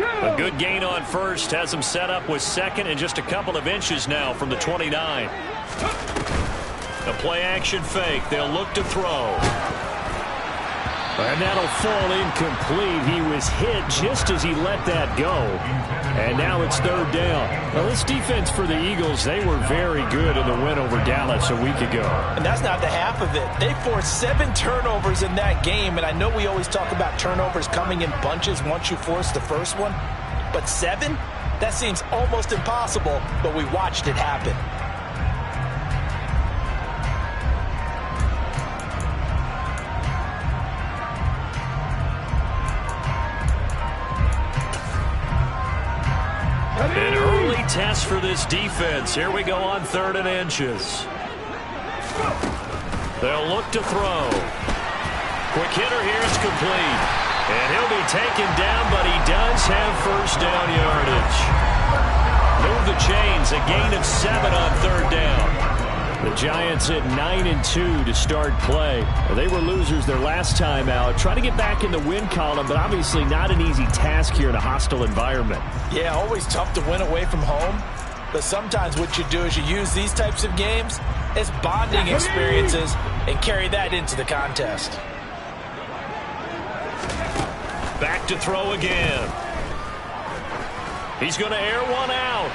A good gain on first has them set up with second and just a couple of inches now from the 29. A play-action fake. They'll look to throw. And that'll fall incomplete. He was hit just as he let that go. And now it's third down. Now, this defense for the Eagles, they were very good in the win over Dallas a week ago. And that's not the half of it. They forced 7 turnovers in that game. And I know we always talk about turnovers coming in bunches once you force the first one. But 7? That seems almost impossible, but we watched it happen. An early test for this defense. Here we go on 3rd and inches. They'll look to throw. Quick hitter here. It's complete. And he'll be taken down, but he does have first down yardage. Move the chains. A gain of 7 on 3rd down. The Giants at 9-2 to start play. They were losers their last time out. Trying to get back in the win column, but obviously not an easy task here in a hostile environment. Yeah, always tough to win away from home. But sometimes what you do is you use these types of games as bonding experiences and carry that into the contest. Back to throw again. He's going to air one out.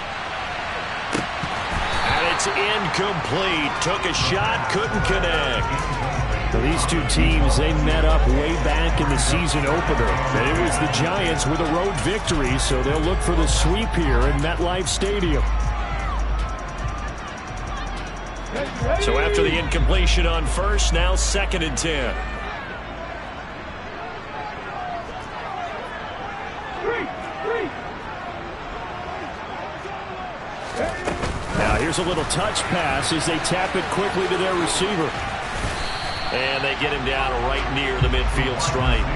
And it's incomplete. Took a shot, couldn't connect. So these two teams, they met up way back in the season opener. And it was the Giants with a road victory, so they'll look for the sweep here in MetLife Stadium. So after the incompletion on first, now 2nd and 10. Now here's a little touch pass as they tap it quickly to their receiver. And they get him down right near the midfield stripe.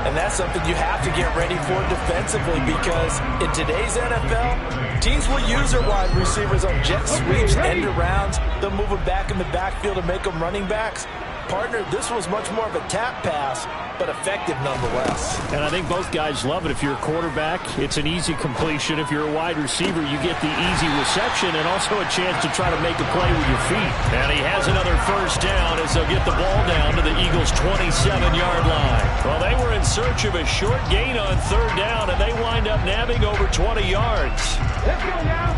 And that's something you have to get ready for defensively, because in today's NFL, teams will use their wide receivers on jet sweeps, end arounds. They'll move them back in the backfield and make them running backs. Partner, this was much more of a tap pass, but effective nonetheless. And I think both guys love it. If you're a quarterback, it's an easy completion. If you're a wide receiver, you get the easy reception and also a chance to try to make a play with your feet. And he has another first down as they'll get the ball down to the Eagles' 27-yard line. Well, they were in search of a short gain on 3rd down, and they wind up nabbing over 20 yards. Let's go now.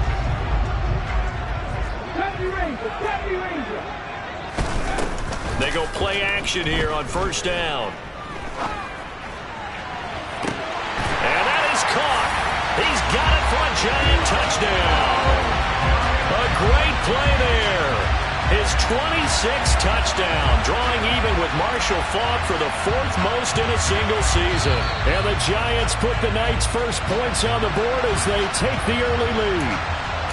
Deputy Ranger. They go play action here on 1st down. And that is caught. He's got it for a Giant touchdown. A great play there. His 26th touchdown, drawing even with Marshall Faulk for the 4th most in a single season. And the Giants put the night's first points on the board as they take the early lead.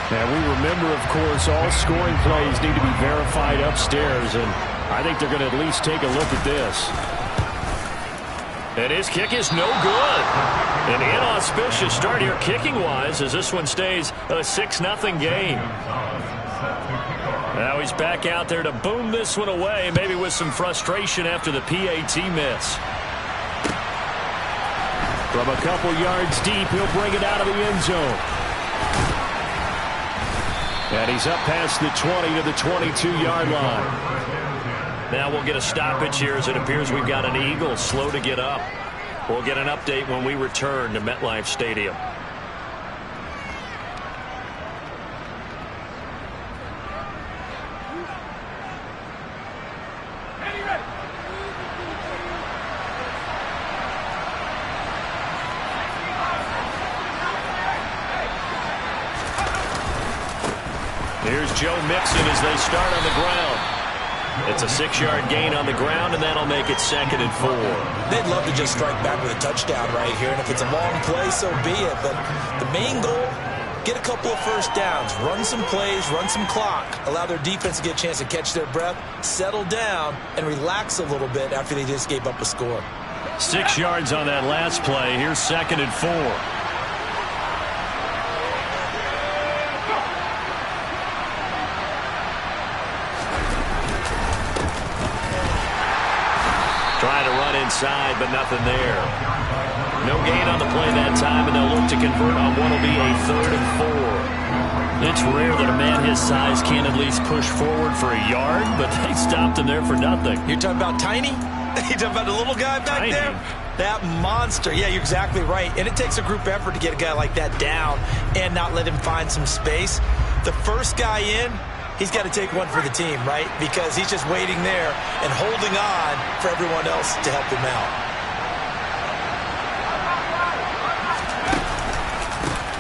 And we remember, of course, all scoring plays need to be verified upstairs, and I think they're going to at least take a look at this. And his kick is no good. An inauspicious start here kicking-wise as this one stays a 6-0 game. Now he's back out there to boom this one away, maybe with some frustration after the PAT miss. From a couple yards deep, he'll bring it out of the end zone. And he's up past the 20 to the 22-yard line. Now we'll get a stoppage here as it appears we've got an Eagle slow to get up. We'll get an update when we return to MetLife Stadium. Here's Joe Mixon as they start on the ground. It's a 6-yard gain on the ground, and that'll make it 2nd and 4. They'd love to just strike back with a touchdown right here, and if it's a long play, so be it. But the main goal, get a couple of first downs, run some plays, run some clock, allow their defense to get a chance to catch their breath, settle down, and relax a little bit after they just gave up a score. 6 yards on that last play. Here's 2nd and 4. Trying to run inside, but nothing there. No gain on the play that time, and they'll look to convert on what will be a 3rd and 4. It's rare that a man his size can't at least push forward for a yard, but they stopped him there for nothing. You're talking about Tiny? You're talking about the little guy back Tiny. there? That monster. Yeah, you're exactly right. And it takes a group effort to get a guy like that down and not let him find some space. The first guy in, he's got to take one for the team, right? Because he's just waiting there and holding on for everyone else to help him out.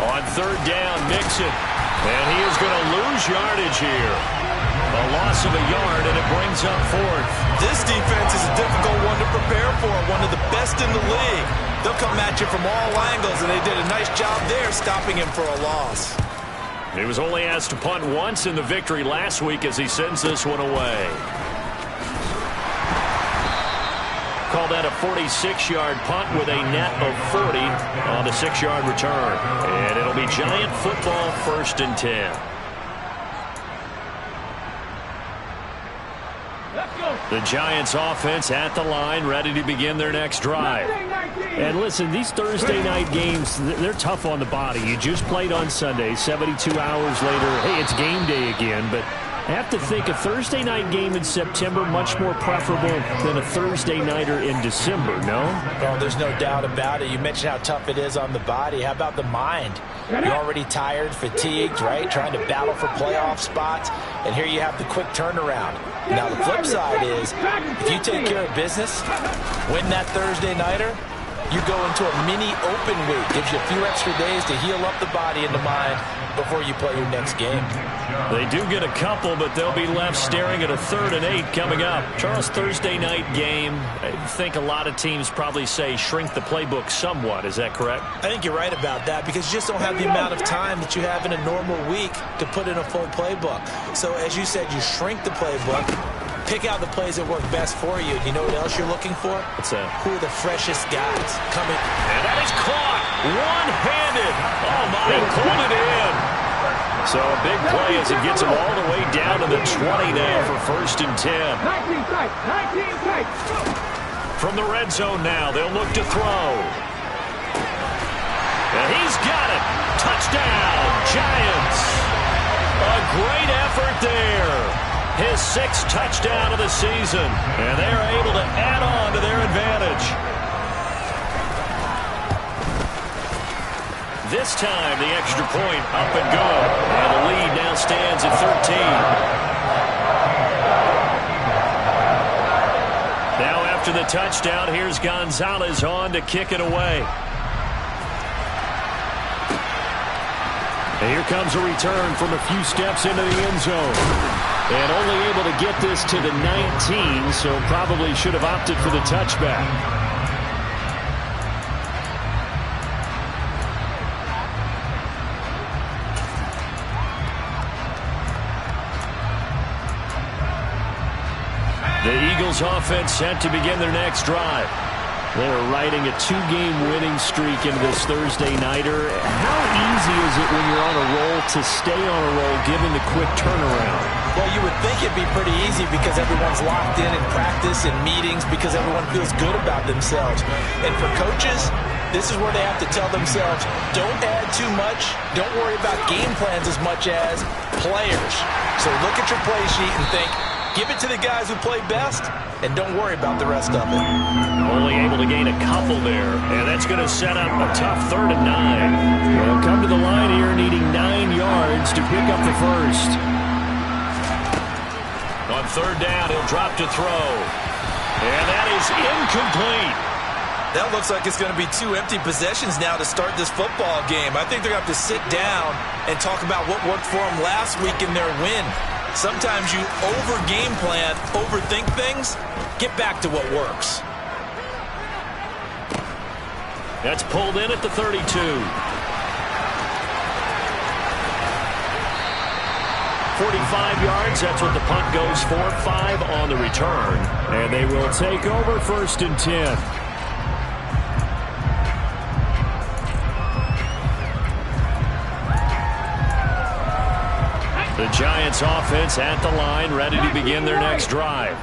On 3rd down, Mixon. And he is going to lose yardage here. A loss of a yard, and it brings up 4th. This defense is a difficult one to prepare for, one of the best in the league. They'll come at you from all angles, and they did a nice job there stopping him for a loss. He was only asked to punt once in the victory last week as he sends this one away. Call that a 46-yard punt with a net of 40 on the 6-yard return. And it'll be Giant football 1st and 10. The Giants offense at the line, ready to begin their next drive. And listen, these Thursday night games, they're tough on the body. You just played on Sunday, 72 hours later, hey, it's game day again. But I have to think a Thursday night game in September much more preferable than a Thursday nighter in December, no? Oh, there's no doubt about it. You mentioned how tough it is on the body. How about the mind? You're already tired, fatigued, right? Trying to battle for playoff spots. And here you have the quick turnaround. Now, the flip side is, if you take care of business, win that Thursday nighter, you go into a mini open week. Gives you a few extra days to heal up the body and the mind before you play your next game. They do get a couple, but they'll be left staring at a 3rd and 8 coming up. Charles, Thursday night game, I think a lot of teams probably say shrink the playbook somewhat. Is that correct? I think you're right about that because you just don't have the amount of time that you have in a normal week to put in a full playbook. So as you said, you shrink the playbook, pick out the plays that work best for you. You know what else you're looking for? What's that? Who are the freshest guys coming? And that is caught one-handed. Oh, my, pulled it in. So a big play as it gets him all the way down to the 20 now for 1st and 10. 19 tight, 19 tight. From the red zone now, they'll look to throw. And he's got it. Touchdown, Giants. A great effort there. His 6th touchdown of the season. And they're able to add on to their advantage. This time, the extra point up and good. And the lead now stands at 13. Now after the touchdown, here's Gonzalez on to kick it away. And here comes a return from a few steps into the end zone. And only able to get this to the 19, so probably should have opted for the touchback. The Eagles offense set to begin their next drive. They're riding a 2-game winning streak into this Thursday nighter. How easy is it when you're on a roll to stay on a roll given the quick turnaround? Well, you would think it'd be pretty easy because everyone's locked in practice and meetings because everyone feels good about themselves. And for coaches, this is where they have to tell themselves, don't add too much. Don't worry about game plans as much as players. So look at your play sheet and think, give it to the guys who play best, and don't worry about the rest of it. Only able to gain a couple there, and that's going to set up a tough 3rd and 9. They'll come to the line here needing 9 yards to pick up the first. On 3rd down, he'll drop to throw. And that is incomplete. That looks like it's going to be 2 empty possessions now to start this football game. I think they're going to have to sit down and talk about what worked for them last week in their win. Sometimes you over-game plan, overthink things, get back to what works. That's pulled in at the 32. 45 yards, that's what the punt goes for. 5 on the return. And they will take over 1st and 10. The Giants offense at the line, ready to begin their next drive.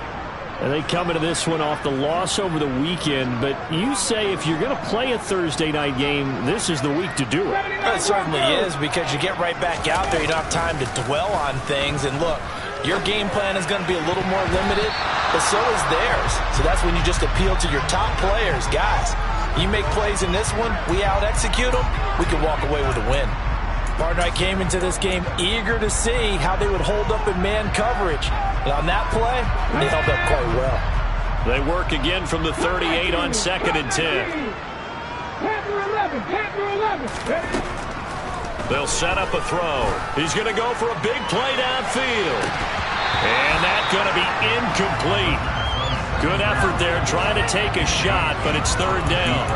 And they come into this one off the loss over the weekend. But you say if you're going to play a Thursday night game, this is the week to do it. It certainly is, because you get right back out there. You don't have time to dwell on things. And look, your game plan is going to be a little more limited, but so is theirs. So that's when you just appeal to your top players. Guys, you make plays in this one, we out-execute them, we can walk away with a win. Partner, I came into this game eager to see how they would hold up in man coverage. And on that play, they held up quite well. They work again from the 38 on 2nd and 10. They'll set up a throw. He's going to go for a big play downfield. And that's going to be incomplete. Good effort there trying to take a shot, but it's 3rd down.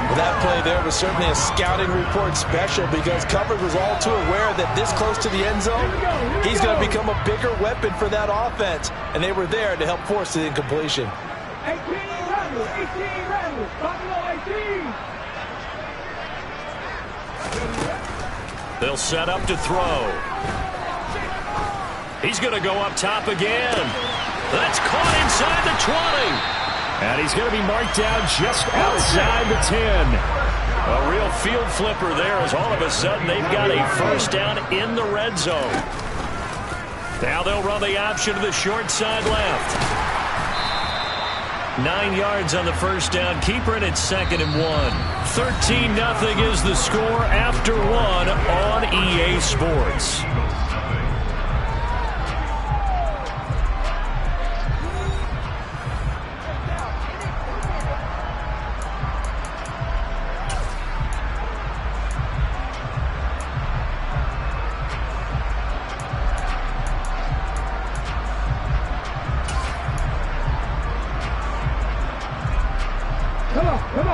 Well, that play there was certainly a scouting report special, because coverage was all too aware that this close to the end zone, he's going to become a bigger weapon for that offense. And they were there to help force the incompletion. 18 Randall, Buffalo 18. They'll set up to throw. He's going to go up top again. That's caught inside the 20. And he's going to be marked down just outside the 10. A real field flipper there, as all of a sudden they've got a 1st down in the red zone. Now they'll run the option to the short side left. 9 yards on the 1st down. Keeper, and it's 2nd and 1. 13-0 is the score after 1 on EA Sports.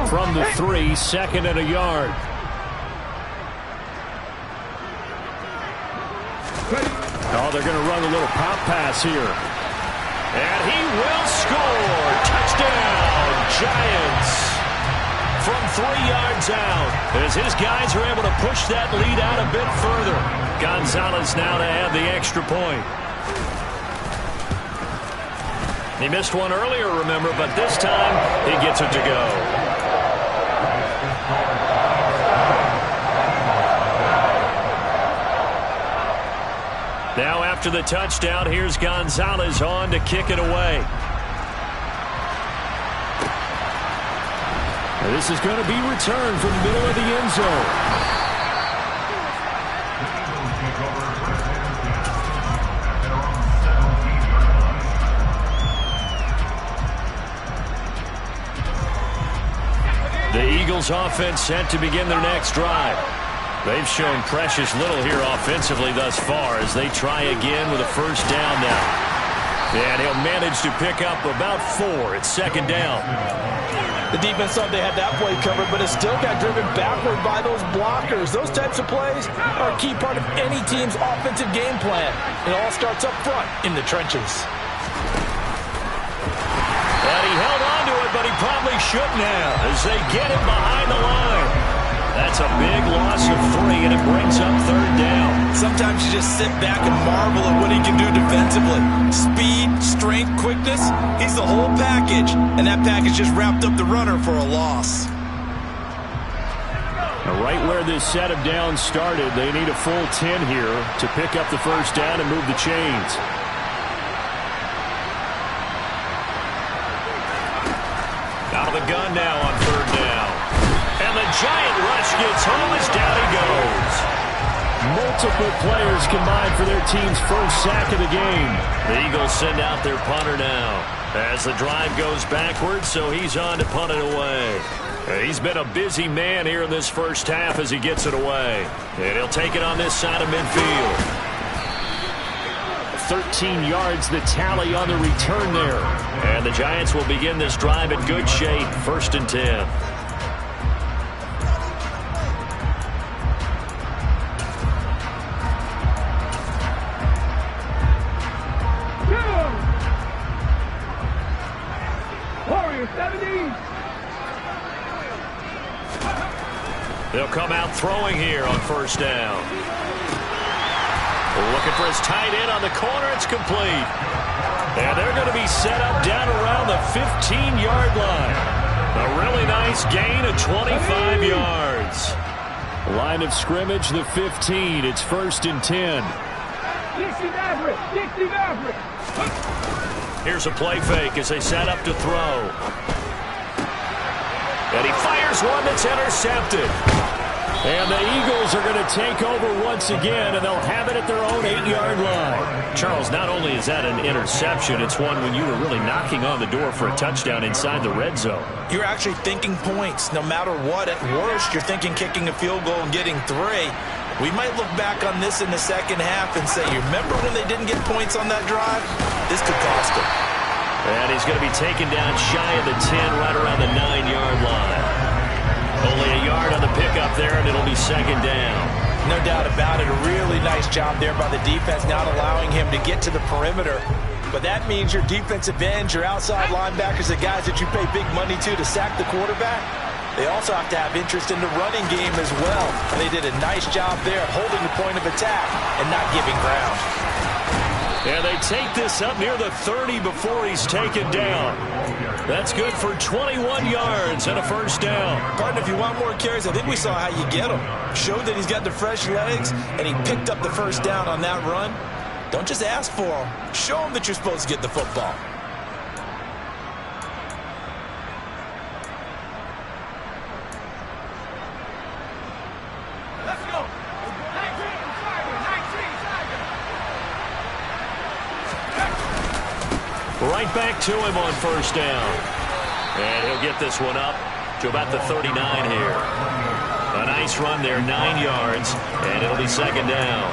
From the 3, 2nd and a yard. Oh, they're going to run a little pop pass here. And he will score. Touchdown, Giants. From 3 yards out, as his guys are able to push that lead out a bit further. Gonzalez now to add the extra point. He missed one earlier, remember, but this time he gets it to go. Now after the touchdown, here's Gonzalez on to kick it away. And this is going to be returned from the middle of the end zone. The Eagles offense set to begin their next drive. They've shown precious little here offensively thus far as they try again with a 1st down now. And he'll manage to pick up about 4. It's 2nd down. The defense thought they had that play covered, but it still got driven backward by those blockers. Those types of plays are a key part of any team's offensive game plan. It all starts up front in the trenches. And he held on to it, but he probably shouldn't have as they get him behind the line. That's a big loss of 3, and it brings up 3rd down. Sometimes you just sit back and marvel at what he can do defensively. Speed, strength, quickness, he's the whole package. And that package just wrapped up the runner for a loss. Now, right where this set of downs started, they need a full 10 here to pick up the 1st down and move the chains. Out of the gun now on 3rd down. And the giant rush gets home as down he goes. Multiple players combined for their team's 1st sack of the game. The Eagles send out their punter now as the drive goes backwards, so he's on to punt it away. He's been a busy man here in this 1st half as he gets it away. And he'll take it on this side of midfield. 13 yards the tally on the return there. And the Giants will begin this drive in good shape. 1st and 10. They'll come out throwing here on 1st down. Looking for his tight end on the corner. It's complete. And they're going to be set up down around the 15-yard line. A really nice gain of 25 yards. Line of scrimmage, the 15. It's 1st and 10. Here's a play fake as they set up to throw. And he fires one that's intercepted. And the Eagles are going to take over once again, and they'll have it at their own 8-yard line. Charles, not only is that an interception, it's one when you were really knocking on the door for a touchdown inside the red zone. You're actually thinking points. No matter what, at worst, you're thinking kicking a field goal and getting 3. We might look back on this in the second half and say, you remember when they didn't get points on that drive? This could cost them. And he's going to be taken down shy of the 10, right around the 9-yard line. Only a yard on the pickup there, and it'll be 2nd down. No doubt about it. A really nice job there by the defense, not allowing him to get to the perimeter. But that means your defensive ends, your outside linebackers, the guys that you pay big money to sack the quarterback, they also have to have interest in the running game as well. And they did a nice job there holding the point of attack and not giving ground. And they take this up near the 30 before he's taken down. That's good for 21 yards and a 1st down. Partner, if you want more carries, I think we saw how you get him. Showed that he's got the fresh legs, and he picked up the 1st down on that run. Don't just ask for him. Show him that you're supposed to get the football. Let's go. 19, Right back to him on 1st down. And he'll get this one up to about the 39 here. A nice run there, 9 yards, and it'll be 2nd down.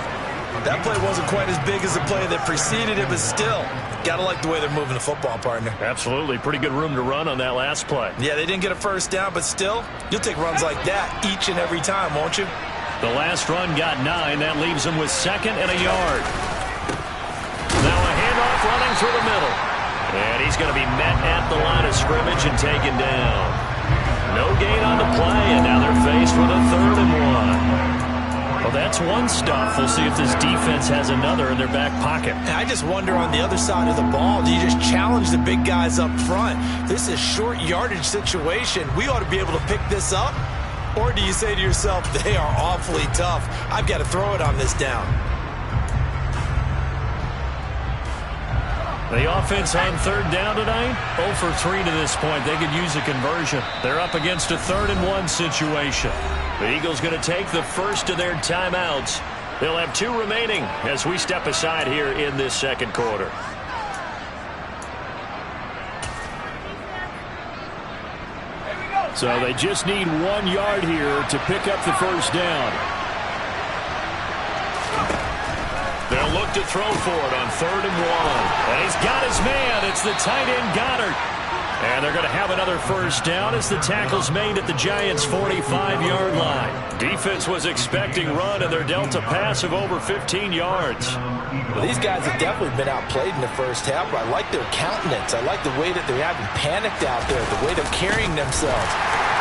That play wasn't quite as big as the play that preceded it, but still, got to like the way they're moving the football, partner. Absolutely. Pretty good room to run on that last play. Yeah, they didn't get a 1st down, but still, you'll take runs like that each and every time, won't you? The last run got 9. That leaves him with 2nd and a yard. Now a handoff running through the middle. And he's going to be met at the line of scrimmage and taken down. No gain on the play, and now they're faced with a 3rd and 1. Well, that's one stuff. We'll see if this defense has another in their back pocket. I just wonder on the other side of the ball, do you just challenge the big guys up front? This is short yardage situation. We ought to be able to pick this up. Or do you say to yourself, they are awfully tough. I've got to throw it on this down. The offense on 3rd down tonight, 0 for 3 to this point. They could use a conversion. They're up against a 3rd and 1 situation. The Eagles going to take the first of their timeouts. They'll have 2 remaining as we step aside here in this 2nd quarter. So they just need 1 yard here to pick up the 1st down. They'll look to throw for it on 3rd and 1. And he's got his man. It's the tight end Goddard. And they're going to have another 1st down as the tackle's made at the Giants' 45-yard line. Defense was expecting run, and they're dealt a pass of over 15 yards. Well, these guys have definitely been outplayed in the 1st half, but I like their countenance. I like the way that they haven't panicked out there, the way they're carrying themselves.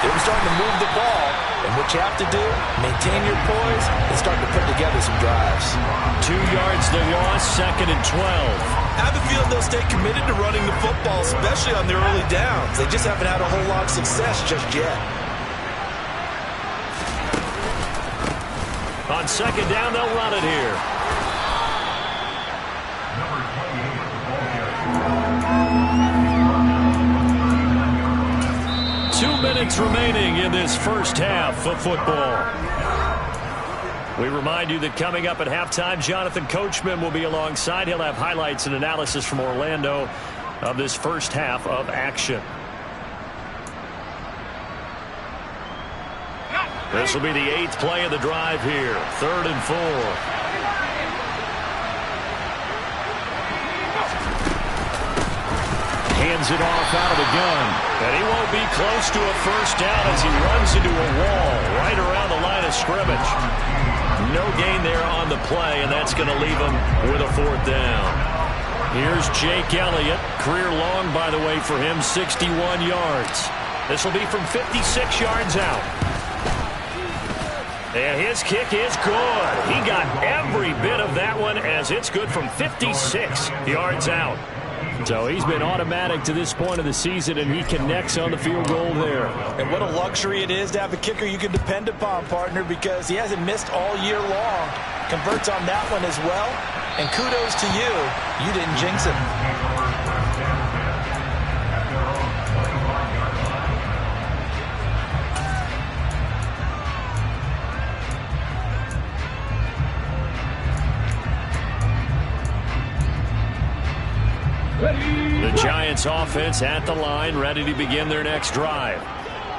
They're starting to move the ball, and what you have to do, maintain your poise and start to put together some drives. 2 yards they lost, 2nd and 12. I have a feeling they'll stay committed to running the football, especially on their early downs. They just haven't had a whole lot of success just yet. On 2nd down, they'll run it here. Two minutes remaining in this 1st half of football. We remind you that coming up at halftime, Jonathan Coachman will be alongside. He'll have highlights and analysis from Orlando of this 1st half of action. This will be the 8th play of the drive here. 3rd and 4. Hands it off out of the gun. And he won't be close to a 1st down as he runs into a wall right around the line of scrimmage. No gain there on the play, and that's going to leave him with a 4th down. Here's Jake Elliott. Career long, by the way, for him, 61 yards. This will be from 56 yards out. And his kick is good. He got every bit of that one as it's good from 56 yards out. So he's been automatic to this point of the season, and he connects on the field goal there. And what a luxury it is to have a kicker you can depend upon, partner, because he hasn't missed all year long. Converts on that one as well. And kudos to you. You didn't jinx it. The Giants offense at the line, ready to begin their next drive.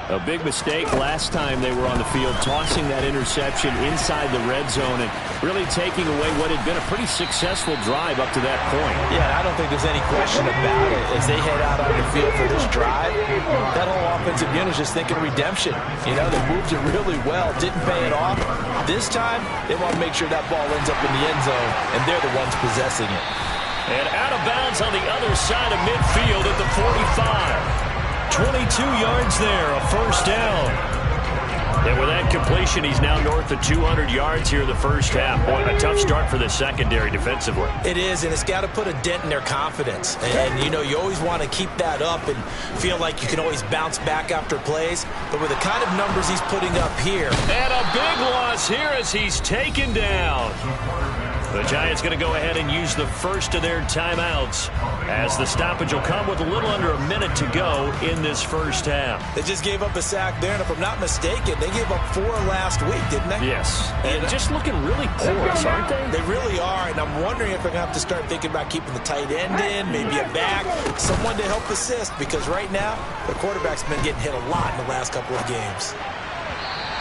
A big mistake last time they were on the field, tossing that interception inside the red zone and really taking away what had been a pretty successful drive up to that point. Yeah, I don't think there's any question about it. As they head out on the field for this drive, that whole offensive unit is just thinking redemption. You know, they moved it really well, didn't pay it off. This time, they want to make sure that ball ends up in the end zone, and they're the ones possessing it. And out of bounds on the other side of midfield at the 45. 22 yards there, a first down. And with that completion, he's now north of 200 yards here in the first half. Boy, a tough start for the secondary defensively. It is, and it's got to put a dent in their confidence. And, you know, you always want to keep that up and feel like you can always bounce back after plays. But with the kind of numbers he's putting up here. And a big loss here as he's taken down. The Giants going to go ahead and use the first of their timeouts as the stoppage will come with a little under a minute to go in this first half. They just gave up a sack there, and if I'm not mistaken, they gave up 4 last week, didn't they? Yes. And just looking really porous, aren't they? They really are, and I'm wondering if they're going to have to start thinking about keeping the tight end in, maybe a back, someone to help assist, because right now, the quarterback's been getting hit a lot in the last couple of games.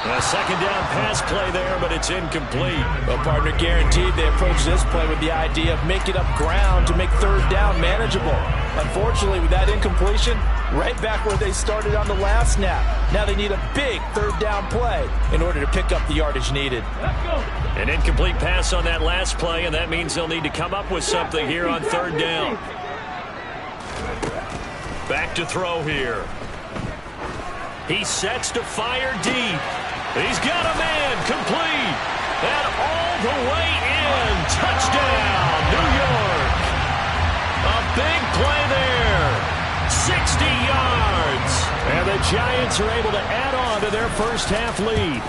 A second down pass play there, but it's incomplete. Well, partner, guaranteed they approach this play with the idea of making up ground to make third down manageable. Unfortunately, with that incompletion, right back where they started on the last snap. Now they need a big third down play in order to pick up the yardage needed. An incomplete pass on that last play, and that means they'll need to come up with something here on third down. Back to throw here. He sets to fire deep. He's got a man, complete, and all the way in. Touchdown, New York. A big play there, 60 yards. And the Giants are able to add on to their first half lead.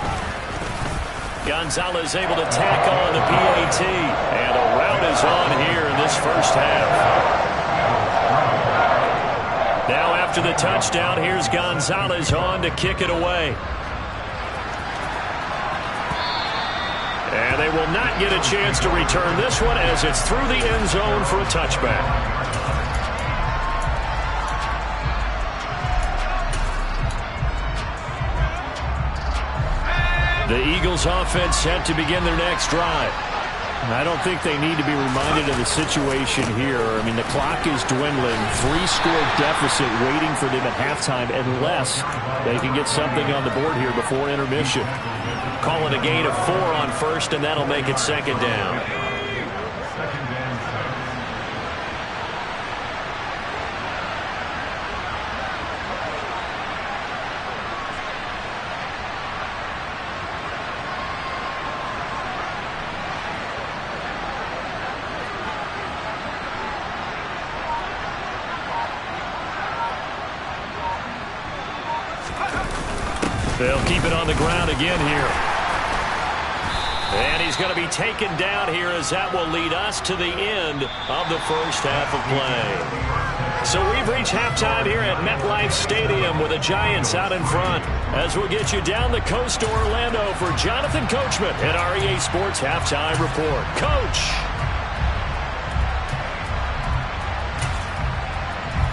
Gonzalez able to tack on the PAT, and a rout is on here in this first half. Now after the touchdown, here's Gonzalez on to kick it away. And they will not get a chance to return this one as it's through the end zone for a touchback. The Eagles offense set to begin their next drive. I don't think they need to be reminded of the situation here. I mean, the clock is dwindling. 3-score deficit waiting for them at halftime unless they can get something on the board here before intermission. Call it a gain of 4 on first, and that'll make it second down. They'll keep it on the ground again here. And he's going to be taken down here as that will lead us to the end of the first half of play. So we've reached halftime here at MetLife Stadium with the Giants out in front. As we'll get you down the coast to Orlando for Jonathan Coachman at our EA Sports Halftime Report. Coach.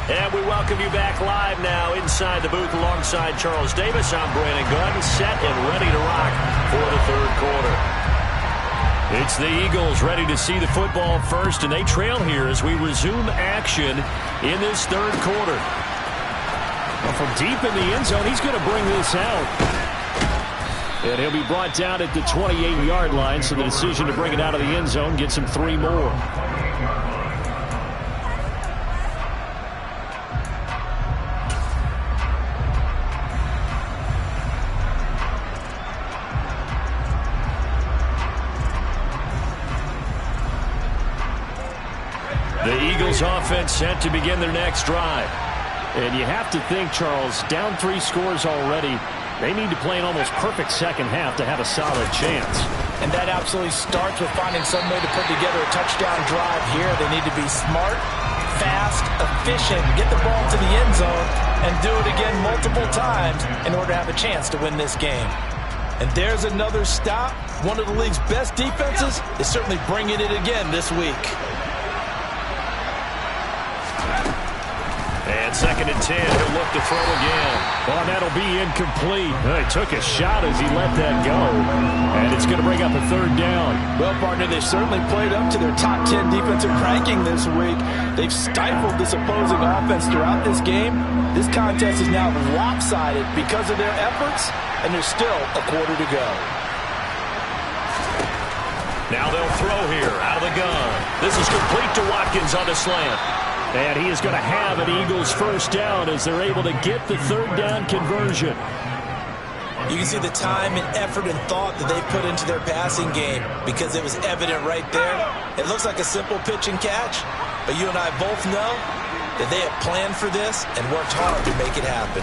And we welcome you back live now inside the booth alongside Charles Davis. I'm Brandon Gunn, set and ready to rock for the third quarter. It's the Eagles ready to see the football first, and they trail here as we resume action in this third quarter. Well, from deep in the end zone, he's going to bring this out. And he'll be brought down at the 28-yard line, so the decision to bring it out of the end zone gets him 3 more. Eagles offense set to begin their next drive. And you have to think, Charles, down 3 scores already. They need to play an almost perfect second half to have a solid chance. And that absolutely starts with finding some way to put together a touchdown drive here. They need to be smart, fast, efficient, get the ball to the end zone, and do it again multiple times in order to have a chance to win this game. And there's another stop. One of the league's best defenses is certainly bringing it again this week. And 2nd and 10, he'll look to throw again. Oh, that'll be incomplete. He took a shot as he let that go. And it's going to bring up a 3rd down. Well, partner, they've certainly played up to their top 10 defensive ranking this week. They've stifled this opposing offense throughout this game. This contest is now lopsided because of their efforts, and there's still a quarter to go. Now they'll throw here out of the gun. This is complete to Watkins on the slant. And he is going to have an Eagles 1st down as they're able to get the 3rd down conversion. You can see the time and effort and thought that they put into their passing game because it was evident right there. It looks like a simple pitch and catch, but you and I both know that they have planned for this and worked hard to make it happen.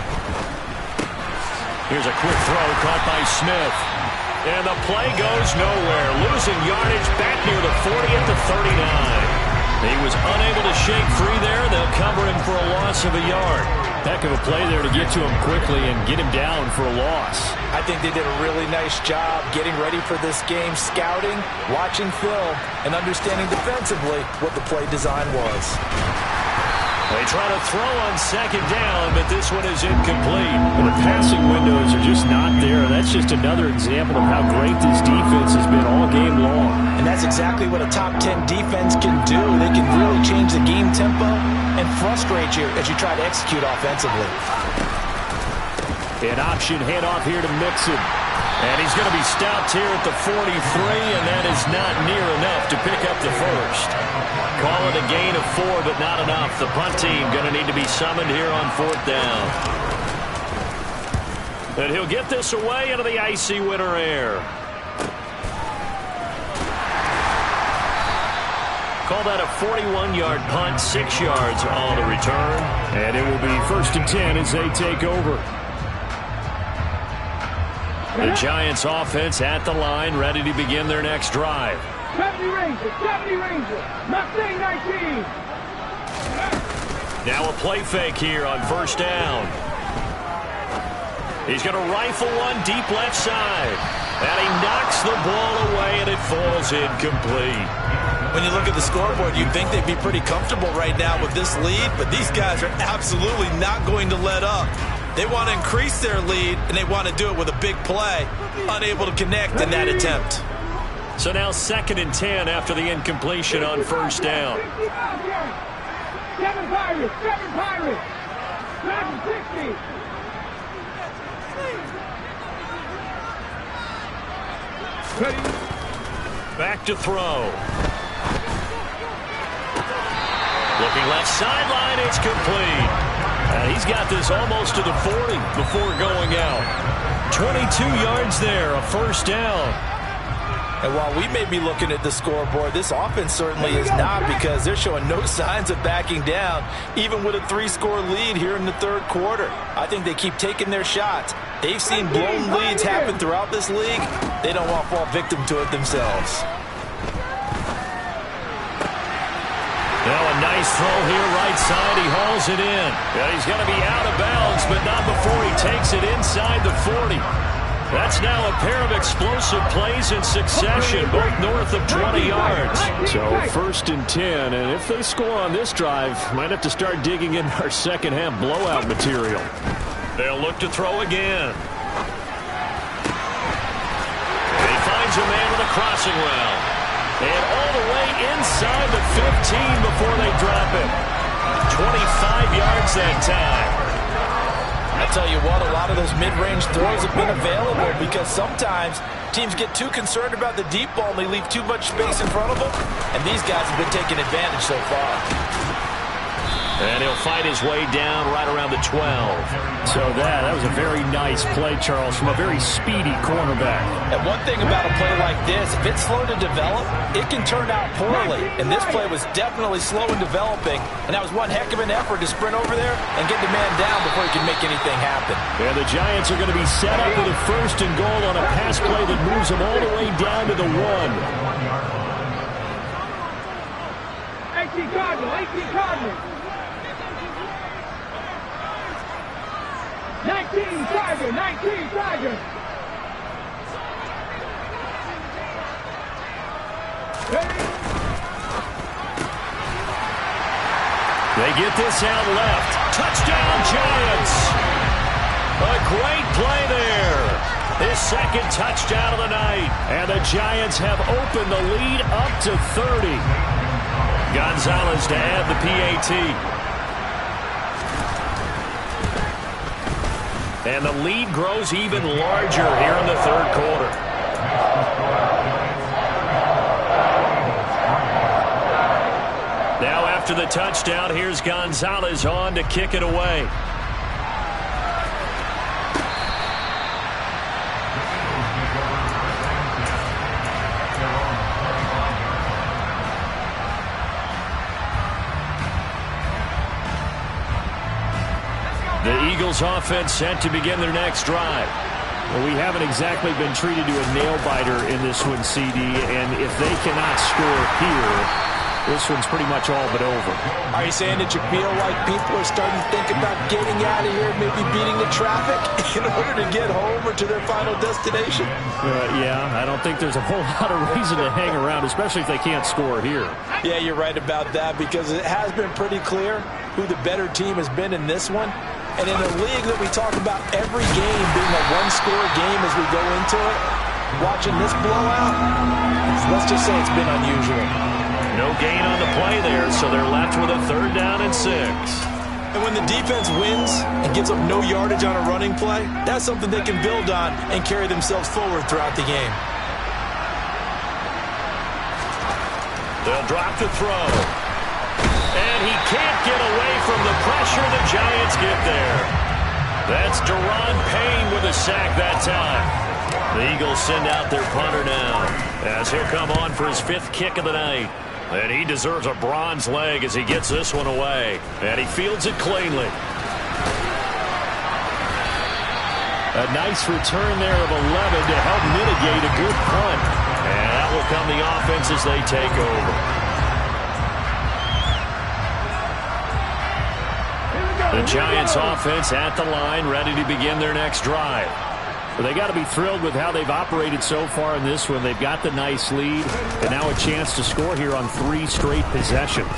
Here's a quick throw caught by Smith. And the play goes nowhere. Losing yardage back near the 40 at the 39. He was unable to shake free there. They'll cover him for a loss of a yard. Heck of a play there to get to him quickly and get him down for a loss. I think they did a really nice job getting ready for this game, scouting, watching film, and understanding defensively what the play design was. They try to throw on 2nd down, but this one is incomplete. And the passing windows are just not there. That's just another example of how great this defense has been all game long. And that's exactly what a top 10 defense can do. They can really change the game tempo and frustrate you as you try to execute offensively. An option handoff here to Mixon. And he's going to be stopped here at the 43, and that is not near enough to pick up the 1st. Call it a gain of 4, but not enough. The punt team going to need to be summoned here on 4th down. And he'll get this away into the icy winter air. Call that a 41-yard punt, 6 yards on the return. And it will be 1st and 10 as they take over. The Giants offense at the line, ready to begin their next drive. 70 Rangers, Mustang 19. Now a play fake here on 1st down. He's going to rifle one deep left side. And he knocks the ball away, and it falls incomplete. When you look at the scoreboard, you'd think they'd be pretty comfortable right now with this lead, but these guys are absolutely not going to let up. They want to increase their lead, and they want to do it with a big play. Unable to connect in that attempt. So now 2nd and 10 after the incompletion on 1st down. 7 Pirates, 60. Back to throw. Looking left sideline, it's complete. He's got this almost to the 40 before going out. 22 yards there, a 1st down. And while we may be looking at the scoreboard, this offense certainly is not, because they're showing no signs of backing down, even with a 3-score lead here in the 3rd quarter. I think they keep taking their shots. They've seen blown leads happen throughout this league. They don't want to fall victim to it themselves. Now a nice throw here right side. He hauls it in. And he's going to be out of bounds, but not before he takes it inside the 40. That's now a pair of explosive plays in succession, both north of 20 yards. So 1st and 10, and if they score on this drive, might have to start digging in our second half blowout material. They'll look to throw again. He finds a man with a crossing route. And all the way inside the 15 before they drop it. 25 yards that time. I tell you what, a lot of those mid-range throws have been available because sometimes teams get too concerned about the deep ball and they leave too much space in front of them, and these guys have been taking advantage so far. And he'll fight his way down right around the 12. So that was a very nice play, Charles, from a very speedy cornerback. And one thing about a play like this, if it's slow to develop, it can turn out poorly. And this play was definitely slow in developing. And that was one heck of an effort to sprint over there and get the man down before he can make anything happen. And the Giants are going to be set up with a 1st and goal on a pass play that moves them all the way down to the 1. 18 Cardinals. 19 Tiger. Ready? They get this out left. Touchdown, Giants. A great play there. His 2nd touchdown of the night. And the Giants have opened the lead up to 30. Gonzalez to add the PAT. And the lead grows even larger here in the 3rd quarter. Now after the touchdown, here's Gonzalez on to kick it away. The Eagles offense set to begin their next drive. Well, we haven't exactly been treated to a nail-biter in this one, CD, and if they cannot score here, this one's pretty much all but over. Are you saying that you feel like people are starting to think about getting out of here, maybe beating the traffic in order to get home or to their final destination? Yeah, I don't think there's a whole lot of reason to hang around, especially if they can't score here. Yeah, you're right about that because it has been pretty clear who the better team has been in this one. And in a league that we talk about every game being a one-score game as we go into it, watching this blowout, let's just say it's been unusual. No gain on the play there, so they're left with a 3rd down and 6. And when the defense wins and gives up no yardage on a running play, that's something they can build on and carry themselves forward throughout the game. They'll drop to throw. And he can't get away from the pressure. The Giants get there. That's Deron Payne with a sack that time. The Eagles send out their punter now, as he'll come on for his 5th kick of the night. And he deserves a bronze leg as he gets this one away. And he fields it cleanly. A nice return there of 11 to help mitigate a good punt. And out will come the offense as they take over. The Giants offense at the line, ready to begin their next drive. Well, they got to be thrilled with how they've operated so far in this one. They've got the nice lead, and now a chance to score here on 3 straight possessions.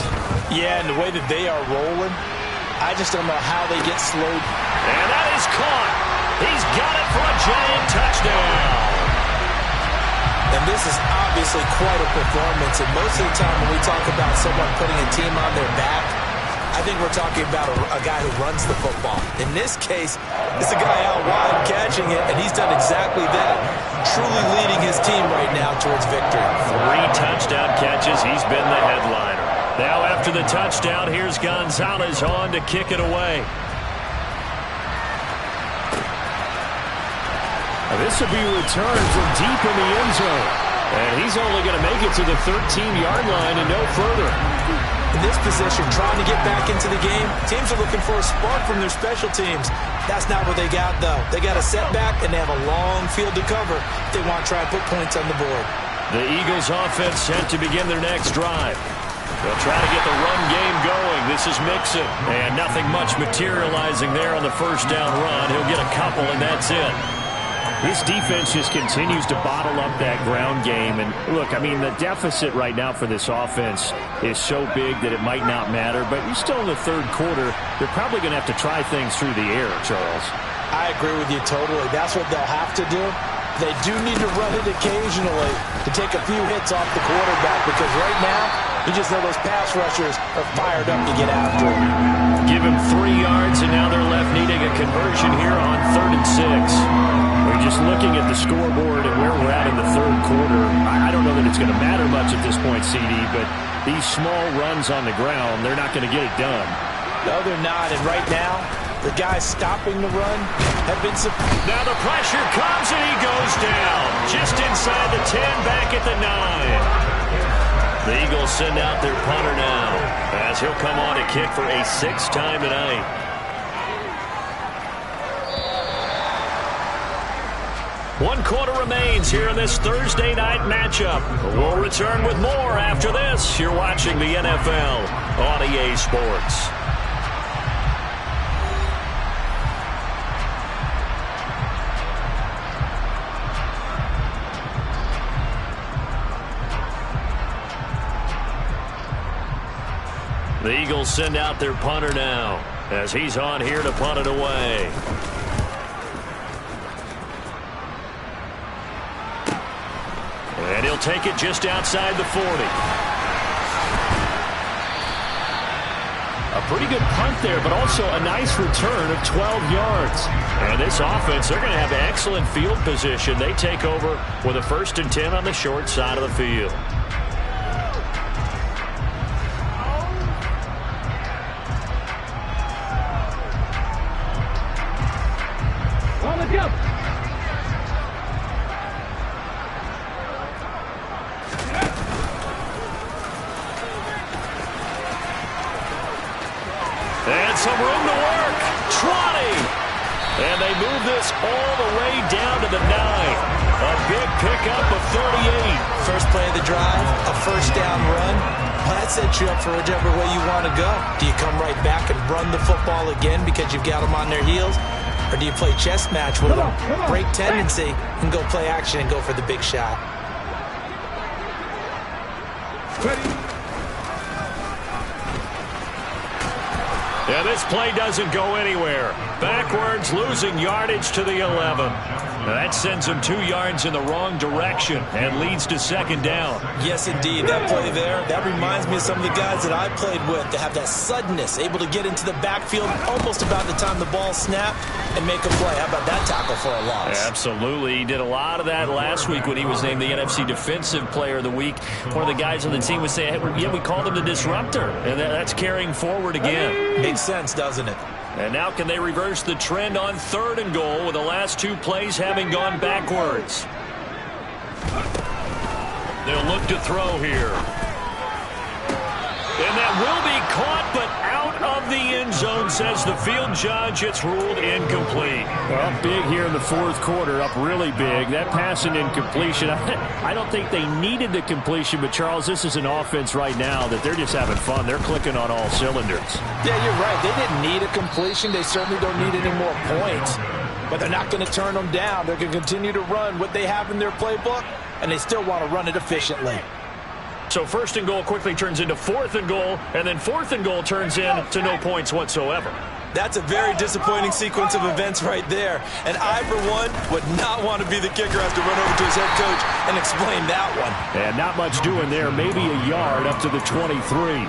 Yeah, and the way that they are rolling, I just don't know how they get slowed. And that is caught. He's got it for a Giant touchdown. And this is obviously quite a performance. And most of the time when we talk about someone putting a team on their back, I think we're talking about a guy who runs the football. In this case, it's a guy out wide catching it, and he's done exactly that, truly leading his team right now towards victory. 3 touchdown catches. He's been the headliner. Now after the touchdown, here's Gonzalez on to kick it away. This will be returned from deep in the end zone. And he's only going to make it to the 13-yard line and no further. In this position, trying to get back into the game, teams are looking for a spark from their special teams. That's not what they got, though. They got a setback, and they have a long field to cover if they want to try and put points on the board. The Eagles offense set to begin their next drive. They'll try to get the run game going. This is Mixon. And nothing much materializing there on the 1st down run. He'll get a couple, and that's it. This defense just continues to bottle up that ground game. And look, I mean, the deficit right now for this offense is so big that it might not matter. But you're still in the 3rd quarter. They're probably going to have to try things through the air, Charles. I agree with you totally. That's what they'll have to do. They do need to run it occasionally to take a few hits off the quarterback, because right now, you just know those pass rushers are fired up to get after him. Give him 3 yards, and now they're left needing a conversion here on 3rd and 6. We're just looking at the scoreboard and where we're at in the 3rd quarter. I don't know that it's going to matter much at this point, CD, but these small runs on the ground, they're not going to get it done. No, they're not. And right now, the guys stopping the run have been... Now the pressure comes and he goes down. Just inside the 10, back at the 9. The Eagles send out their punter now, as he'll come on to kick for a 6th time tonight. One quarter remains here in this Thursday night matchup. We'll return with more after this. You're watching the NFL on EA Sports. The Eagles send out their punter now, as he's on here to punt it away. And he'll take it just outside the 40. A pretty good punt there, but also a nice return of 12 yards. And this offense, they're going to have excellent field position. They take over with a 1st and 10 on the short side of the field. On the jump. And some room to work. Trotting. And they move this all the way down to the 9. A big pickup of 38. First play of the drive, a 1st down run. Well, that sets you up for whichever way you want to go. Do you come right back and run the football again because you've got them on their heels? Or do you play chess match with them, break tendency, and go play action and go for the big shot? Ready. Yeah, this play doesn't go anywhere. Backwards, losing yardage to the 11. Now that sends them 2 yards in the wrong direction and leads to 2nd down. Yes, indeed. That play there, that reminds me of some of the guys that I played with to have that suddenness, able to get into the backfield almost about the time the ball snapped and make a play. How about that tackle for a loss? Absolutely. He did a lot of that last week when he was named the NFC Defensive Player of the Week. One of the guys on the team was saying, hey, yeah, we called him the disruptor. And that's carrying forward again. Makes sense, doesn't it? And now can they reverse the trend on 3rd and goal with the last 2 plays having gone backwards? They'll look to throw here. And that will be caught, but out of the end zone, says the field judge. It's ruled incomplete. Well, big here in the 4th quarter, up really big. That pass and incompletion, I don't think they needed the completion, but, Charles, this is an offense right now that they're just having fun. They're clicking on all cylinders. Yeah, you're right. They didn't need a completion. They certainly don't need any more points. But they're not going to turn them down. They're going to continue to run what they have in their playbook, and they still want to run it efficiently. So 1st and goal quickly turns into 4th and goal, and then 4th and goal turns into no points whatsoever. That's a very disappointing sequence of events right there. And I, for one, would not want to be the kicker as to run over to his head coach and explain that one. And not much doing there. Maybe a yard up to the 23.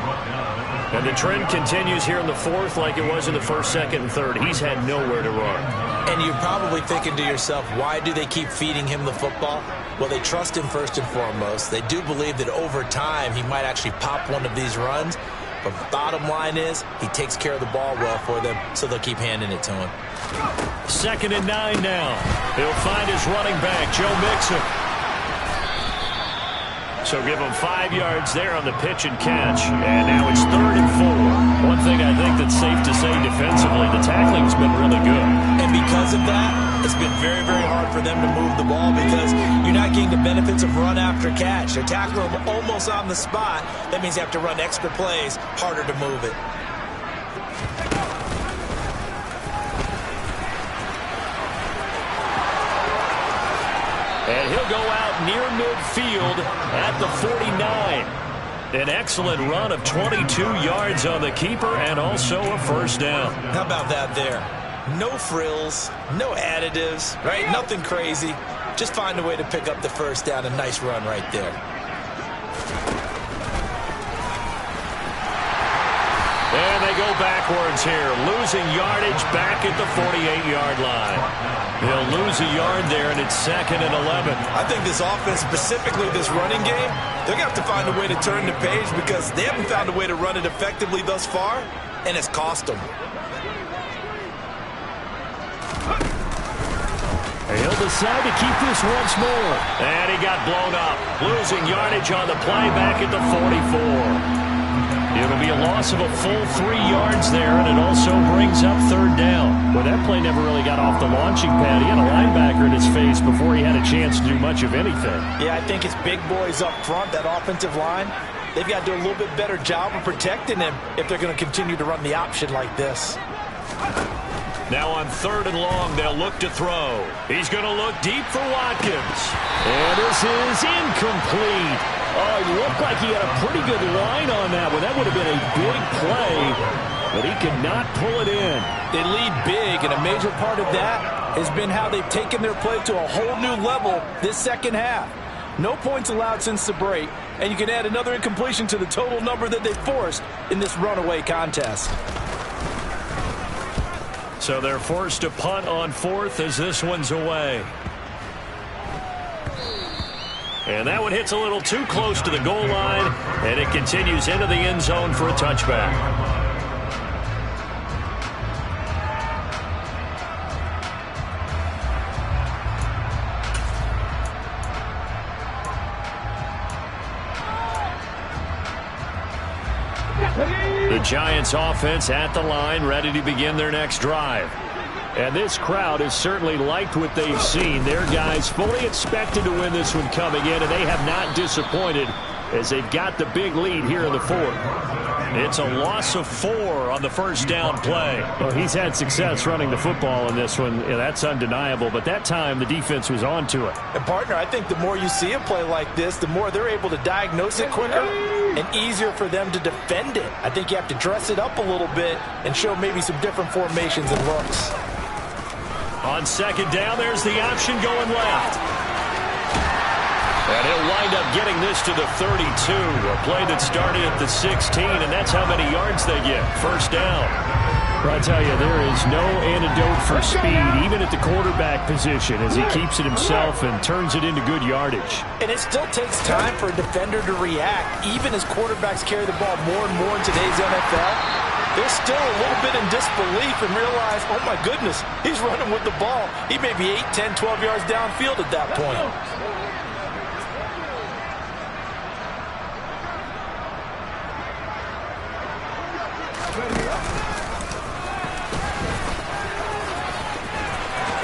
And the trend continues here in the 4th like it was in the 1st, 2nd, and 3rd. He's had nowhere to run. And you're probably thinking to yourself, why do they keep feeding him the football? Well, they trust him first and foremost. They do believe that over time he might actually pop one of these runs. But bottom line is, he takes care of the ball well for them, so they'll keep handing it to him. 2nd and 9 now. He'll find his running back, Joe Mixon. So give him 5 yards there on the pitch and catch. And now it's 3rd and 4. One thing I think that's safe to say defensively, the tackling's been really good. And because of that, it's been very, very hard for them to move the ball because you're not getting the benefits of run after catch. They're tackling them almost on the spot. That means you have to run extra plays, harder to move it. And he'll go out near midfield at the 49. An excellent run of 22 yards on the keeper and also a 1st down. How about that there? No frills, no additives, right? Nothing crazy. Just find a way to pick up the 1st down. A nice run right there. And they go backwards here, losing yardage back at the 48-yard line. They'll lose a yard there, and it's 2nd and 11. I think this offense, specifically this running game, they're going to have to find a way to turn the page because they haven't found a way to run it effectively thus far, and it's cost them. He'll decide to keep this once more. And he got blown up, losing yardage on the play back at the 44. It'll be a loss of a full 3 yards there, and it also brings up 3rd down. Well, that play never really got off the launching pad. He had a linebacker in his face before he had a chance to do much of anything. Yeah, I think his big boys up front, that offensive line, they've got to do a little bit better job of protecting him if they're going to continue to run the option like this. Now on 3rd and long, they'll look to throw. He's going to look deep for Watkins. And this is incomplete. Oh, it looked like he had a pretty good line on that one. That would have been a big play, but he could not pull it in. They lead big, and a major part of that has been how they've taken their play to a whole new level this second half. No points allowed since the break, and you can add another incompletion to the total number that they forced in this runaway contest. So they're forced to punt on 4th as this one's away. And that one hits a little too close to the goal line, and it continues into the end zone for a touchback. The Giants offense at the line, ready to begin their next drive. And this crowd has certainly liked what they've seen. Their guys fully expected to win this one coming in, and they have not disappointed as they've got the big lead here in the 4th. It's a loss of 4 on the 1st down play. Well, he's had success running the football in this one. Yeah, that's undeniable, but that time the defense was on to it. And, partner, I think the more you see a play like this, the more they're able to diagnose it quicker and easier for them to defend it. I think you have to dress it up a little bit and show maybe some different formations and looks. On 2nd down, there's the option going left. And he'll wind up getting this to the 32. A play that started at the 16, and that's how many yards they get. 1st down. Well, I tell you, there is no antidote for speed, even at the quarterback position, as he keeps it himself and turns it into good yardage. And it still takes time for a defender to react, even as quarterbacks carry the ball more and more in today's NFL. They're still a little bit in disbelief and realize, oh my goodness, he's running with the ball. He may be 8, 10, 12 yards downfield at that point.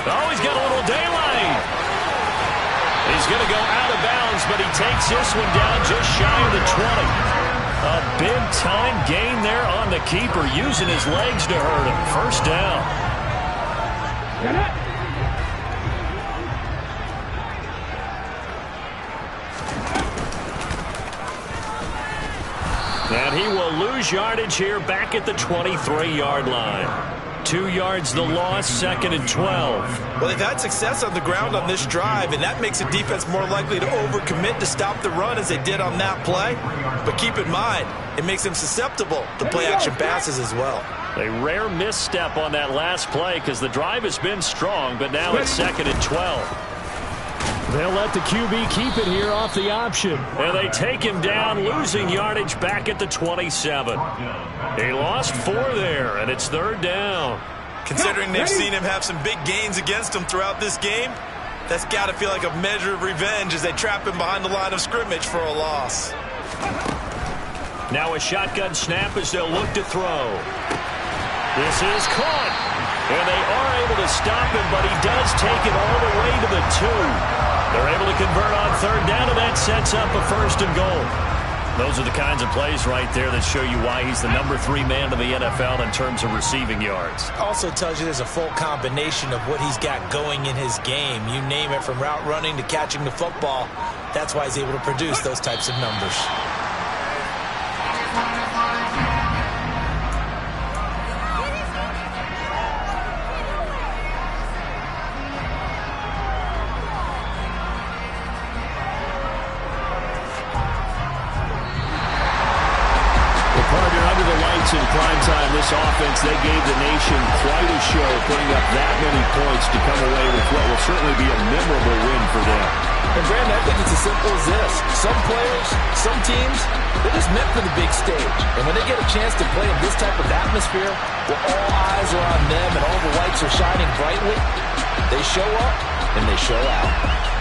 Oh, he's got a little daylight. He's going to go out of bounds, but he takes this one down just shy of the 20. A big-time gain there on the keeper, using his legs to hurt him. 1st down. And he will lose yardage here back at the 23-yard line. 2 yards the loss, 2nd and 12. Well, they've had success on the ground on this drive, and that makes a defense more likely to overcommit to stop the run as they did on that play. But keep in mind, it makes them susceptible to play-action passes as well. A rare misstep on that last play because the drive has been strong, but now it's 2nd and 12. They'll let the QB keep it here off the option. And they take him down, losing yardage back at the 27. He lost 4 there, and it's 3rd down. Considering they've seen him have some big gains against him throughout this game, that's got to feel like a measure of revenge as they trap him behind the line of scrimmage for a loss. Now a shotgun snap as they'll look to throw. This is caught. And they are able to stop him, but he does take it all the way to the 2. They're able to convert on 3rd down, and that sets up a 1st and goal. Those are the kinds of plays right there that show you why he's the number 3 man in the NFL in terms of receiving yards. Also tells you there's a full combination of what he's got going in his game. You name it, from route running to catching the football. That's why he's able to produce those types of numbers. In prime time, this offense, they gave the nation quite a show, putting up that many points to come away with what will certainly be a memorable win for them. And, Brandon, I think it's as simple as this. Some players, some teams, they're just meant for the big stage. And when they get a chance to play in this type of atmosphere, where all eyes are on them and all the lights are shining brightly, they show up and they show out.